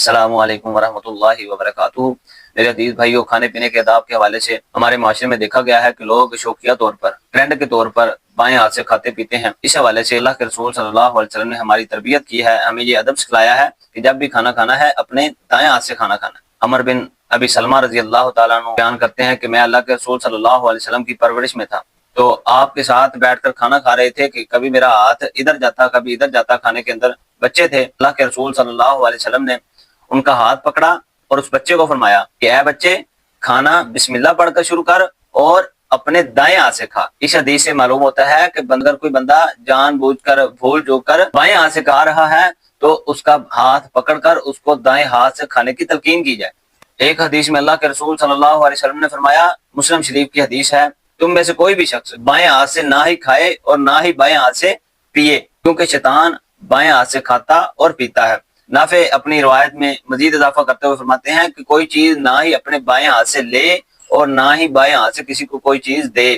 السلام علیکم ورحمۃ اللہ وبرکاتہ۔ میرے عزیز بھائیوں، کھانے پینے کے آداب کے حوالے سے ہمارے معاشرے میں دیکھا گیا ہے کہ لوگ شوقیہ طور پر، ٹرینڈ کے طور پر بائیں ہاتھ سے کھاتے پیتے ہیں۔ اس حوالے سے اللہ کے رسول صلی اللہ علیہ وسلم نے ہماری تربیت کی ہے، ہمیں یہ ادب سکھلایا ہے کہ جب بھی کھانا کھانا ہے اپنے دائیں ہاتھ سے کھانا کھانا ہے۔ عمر بن ابی سلمہ رضی اللہ تعالیٰ عنہ بیان کرتے ہیں کہ میں اللہ کے رسول صلی اللہ علیہ وسلم کی پرورش میں تھا، تو آپ کے ساتھ بیٹھ کر کھانا کھا رہے تھے کہ کبھی میرا ہاتھ ادھر جاتا کبھی ادھر جاتا۔ کھانے کے اندر بچے تھے، اللہ کے رسول صلی اللہ علیہ وسلم نے ان کا ہاتھ پکڑا اور اس بچے کو فرمایا کہ اے بچے، کھانا بسم اللہ پڑھ کر شروع کر اور اپنے دائیں ہاتھ سے کھا۔ اس حدیث سے معلوم ہوتا ہے کہ اگر کوئی بندہ جان بوجھ کر بھول جو کر بائیں ہاتھ سے کھا رہا ہے تو اس کا ہاتھ پکڑ کر اس کو دائیں ہاتھ سے کھانے کی تلقین کی جائے۔ ایک حدیث میں اللہ کے رسول صلی اللہ علیہ وسلم نے فرمایا، مسلم شریف کی حدیث ہے، تم میں سے کوئی بھی شخص بائیں ہاتھ سے نہ ہی کھائے اور نہ ہی بائیں ہاتھ سے پیے، کیونکہ شیطان بائیں ہاتھ سے کھاتا اور پیتا ہے۔ نافع اپنی روایت میں مزید اضافہ کرتے ہوئے فرماتے ہیں کہ کوئی چیز نہ ہی اپنے بائیں ہاتھ سے لے اور نہ ہی بائیں ہاتھ سے کسی کو کوئی چیز دے۔